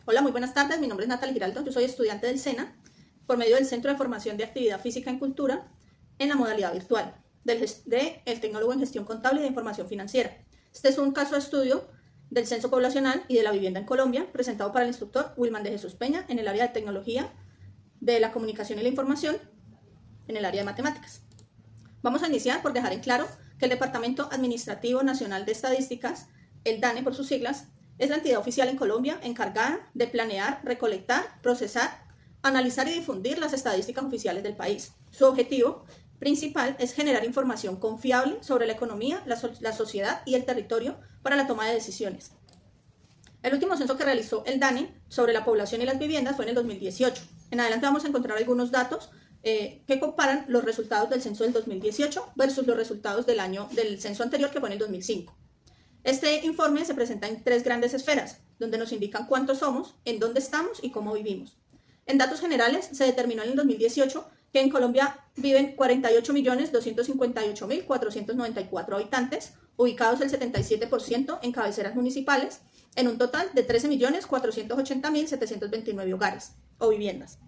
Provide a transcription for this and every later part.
Hola, muy buenas tardes. Mi nombre es Natalie Giraldo. Yo soy estudiante del SENA por medio del Centro de Formación de Actividad Física en Cultura en la modalidad virtual del Tecnólogo en Gestión Contable y de Información Financiera. Este es un caso de estudio del censo poblacional y de la vivienda en Colombia presentado para el instructor Wilman de Jesús Peña en el área de Tecnología de la Comunicación y la Información en el área de Matemáticas. Vamos a iniciar por dejar en claro que el Departamento Administrativo Nacional de Estadísticas, el DANE por sus siglas, es la entidad oficial en Colombia encargada de planear, recolectar, procesar, analizar y difundir las estadísticas oficiales del país. Su objetivo principal es generar información confiable sobre la economía, la sociedad y el territorio para la toma de decisiones. El último censo que realizó el DANE sobre la población y las viviendas fue en el 2018. En adelante vamos a encontrar algunos datos que comparan los resultados del censo del 2018 versus los resultados del censo anterior, que fue en el 2005. Este informe se presenta en tres grandes esferas, donde nos indican cuántos somos, en dónde estamos y cómo vivimos. En datos generales, se determinó en el 2018 que en Colombia viven 48.258.494 habitantes, ubicados el 77% en cabeceras municipales, en un total de 13.480.729 hogares o viviendas.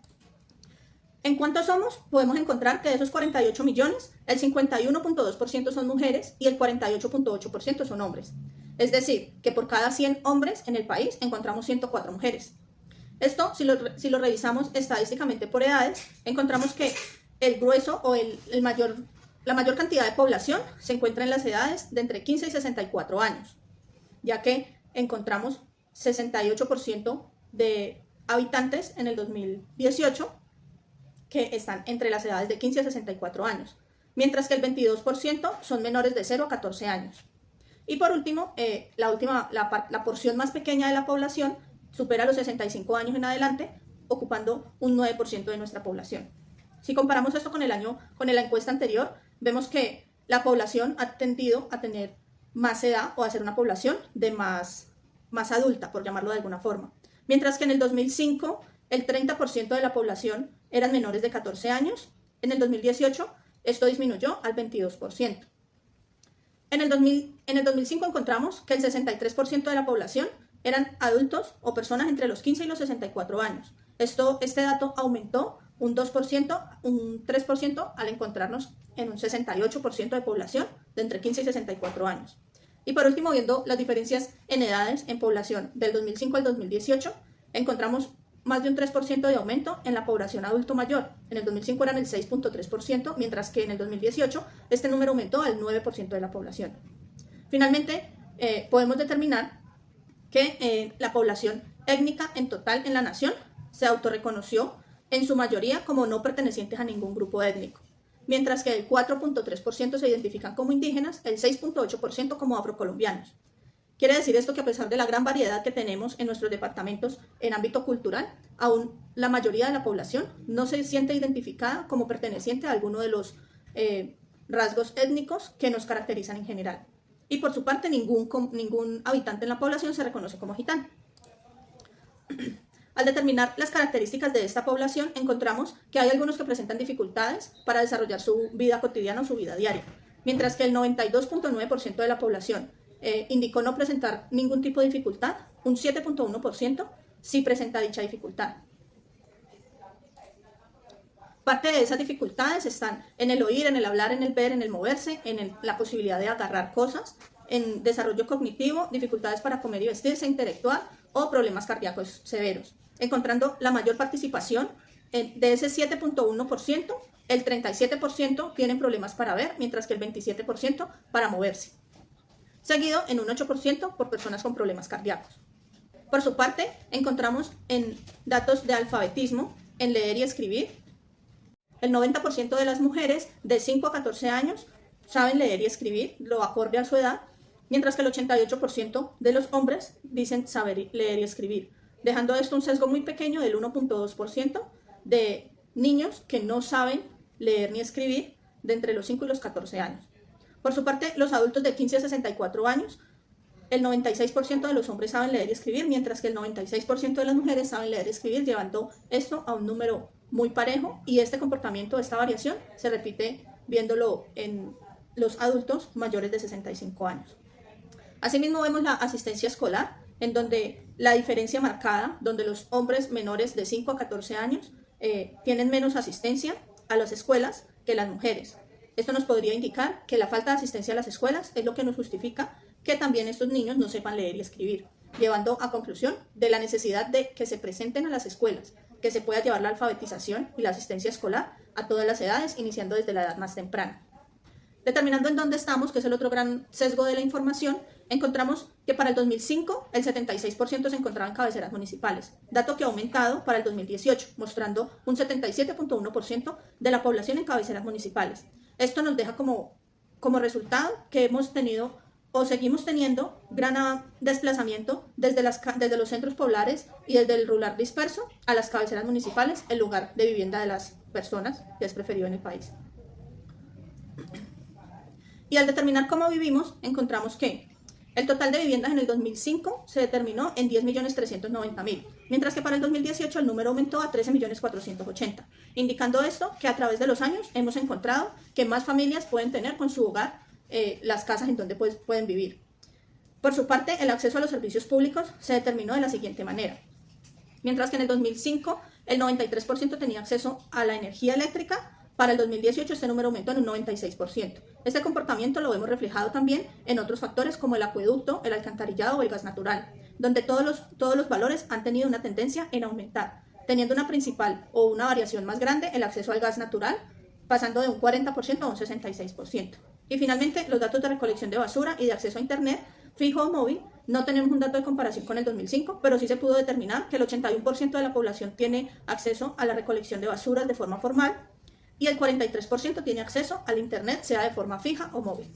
En cuántos somos, podemos encontrar que de esos 48 millones, el 51.2% son mujeres y el 48.8% son hombres. Es decir, que por cada 100 hombres en el país encontramos 104 mujeres. Esto, si lo revisamos estadísticamente por edades, encontramos que el grueso o la mayor cantidad de población se encuentra en las edades de entre 15 y 64 años, ya que encontramos 68% de habitantes en el 2018 que están entre las edades de 15 a 64 años, mientras que el 22% son menores de 0 a 14 años. Y por último, la porción más pequeña de la población supera los 65 años en adelante, ocupando un 9% de nuestra población. Si comparamos esto con la encuesta anterior, vemos que la población ha tendido a tener más edad o a ser una población de más adulta, por llamarlo de alguna forma. Mientras que en el 2005 el 30% de la población eran menores de 14 años. En el 2018 esto disminuyó al 22%. En el 2005 encontramos que el 63% de la población eran adultos o personas entre los 15 y los 64 años. Este dato aumentó un 2%, un 3% al encontrarnos en un 68% de población de entre 15 y 64 años. Y por último, viendo las diferencias en edades en población del 2005 al 2018, encontramos más de un 3% de aumento en la población adulto mayor. En el 2005 eran el 6.3%, mientras que en el 2018 este número aumentó al 9% de la población. Finalmente, podemos determinar que la población étnica en total en la nación se autorreconoció en su mayoría como no pertenecientes a ningún grupo étnico, mientras que el 4.3% se identifican como indígenas, el 6.8% como afrocolombianos. Quiere decir esto que a pesar de la gran variedad que tenemos en nuestros departamentos en ámbito cultural, aún la mayoría de la población no se siente identificada como perteneciente a alguno de los rasgos étnicos que nos caracterizan en general. Y por su parte, ningún habitante en la población se reconoce como gitano. Al determinar las características de esta población, encontramos que hay algunos que presentan dificultades para desarrollar su vida cotidiana o su vida diaria, mientras que el 92.9% de la población indicó no presentar ningún tipo de dificultad, un 7.1% sí presenta dicha dificultad. Parte de esas dificultades están en el oír, en el hablar, en el ver, en el moverse, en la posibilidad de agarrar cosas, en desarrollo cognitivo, dificultades para comer y vestirse, intelectual o problemas cardíacos severos, encontrando la mayor participación de ese 7.1%, el 37% tienen problemas para ver, mientras que el 27% para moverse, seguido en un 8% por personas con problemas cardíacos. Por su parte, encontramos en datos de alfabetismo, en leer y escribir, el 90% de las mujeres de 5 a 14 años saben leer y escribir, lo acorde a su edad, mientras que el 88% de los hombres dicen saber leer y escribir, dejando esto un sesgo muy pequeño del 1.2% de niños que no saben leer ni escribir de entre los 5 y los 14 años. Por su parte, los adultos de 15 a 64 años, el 96% de los hombres saben leer y escribir, mientras que el 96% de las mujeres saben leer y escribir, llevando esto a un número muy parejo, y este comportamiento, esta variación, se repite viéndolo en los adultos mayores de 65 años. Asimismo, vemos la asistencia escolar, en donde la diferencia marcada, donde los hombres menores de 5 a 14 años tienen menos asistencia a las escuelas que las mujeres. Esto nos podría indicar que la falta de asistencia a las escuelas es lo que nos justifica que también estos niños no sepan leer y escribir, llevando a conclusión de la necesidad de que se presenten a las escuelas, que se pueda llevar la alfabetización y la asistencia escolar a todas las edades, iniciando desde la edad más temprana. Determinando en dónde estamos, que es el otro gran sesgo de la información, encontramos que para el 2005 el 76% se encontraba en cabeceras municipales, dato que ha aumentado para el 2018, mostrando un 77.1% de la población en cabeceras municipales. Esto nos deja como resultado que hemos tenido o seguimos teniendo gran desplazamiento desde los centros poblares y desde el rural disperso a las cabeceras municipales, el lugar de vivienda de las personas que es preferido en el país. Y al determinar cómo vivimos, encontramos que el total de viviendas en el 2005 se determinó en 10.390.000, mientras que para el 2018 el número aumentó a 13.480.000, indicando esto que a través de los años hemos encontrado que más familias pueden tener con su hogar las casas en donde pueden vivir. Por su parte, el acceso a los servicios públicos se determinó de la siguiente manera. Mientras que en el 2005 el 93% tenía acceso a la energía eléctrica, para el 2018 este número aumentó en un 96%. Este comportamiento lo vemos reflejado también en otros factores como el acueducto, el alcantarillado o el gas natural, donde todos los valores han tenido una tendencia en aumentar, teniendo una principal o una variación más grande el acceso al gas natural, pasando de un 40% a un 66%. Y finalmente, los datos de recolección de basura y de acceso a Internet, fijo o móvil, no tenemos un dato de comparación con el 2005, pero sí se pudo determinar que el 81% de la población tiene acceso a la recolección de basuras de forma formal, y el 43% tiene acceso al Internet, sea de forma fija o móvil.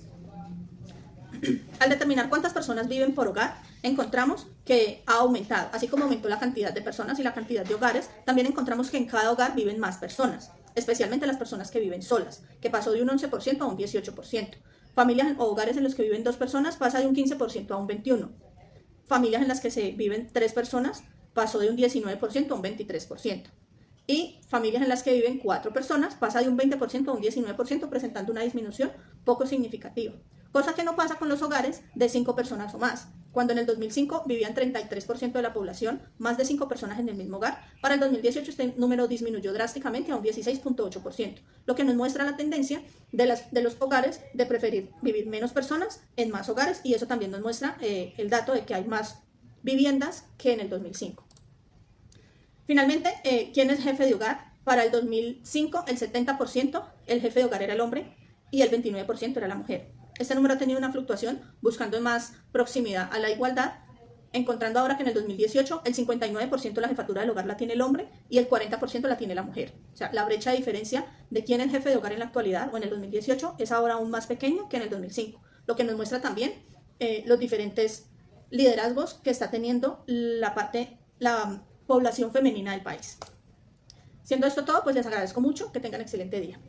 Al determinar cuántas personas viven por hogar, encontramos que ha aumentado. Así como aumentó la cantidad de personas y la cantidad de hogares, también encontramos que en cada hogar viven más personas, especialmente las personas que viven solas, que pasó de un 11% a un 18%. Familias o hogares en los que viven 2 personas pasa de un 15% a un 21%. Familias en las que se viven 3 personas pasó de un 19% a un 23%. Y familias en las que viven 4 personas pasa de un 20% a un 19%, presentando una disminución poco significativa. Cosa que no pasa con los hogares de 5 personas o más. Cuando en el 2005 vivían 33% de la población, más de 5 personas en el mismo hogar, para el 2018 este número disminuyó drásticamente a un 16.8%, lo que nos muestra la tendencia de los hogares de preferir vivir menos personas en más hogares, y eso también nos muestra el dato de que hay más viviendas que en el 2005. Finalmente, ¿quién es jefe de hogar? Para el 2005, el 70% el jefe de hogar era el hombre y el 29% era la mujer. Este número ha tenido una fluctuación buscando más proximidad a la igualdad, encontrando ahora que en el 2018 el 59% de la jefatura del hogar la tiene el hombre y el 40% la tiene la mujer. O sea, la brecha de diferencia de quién es jefe de hogar en la actualidad o en el 2018 es ahora aún más pequeño que en el 2005, lo que nos muestra también los diferentes liderazgos que está teniendo la población femenina del país. Siendo esto todo, pues les agradezco mucho, que tengan excelente día.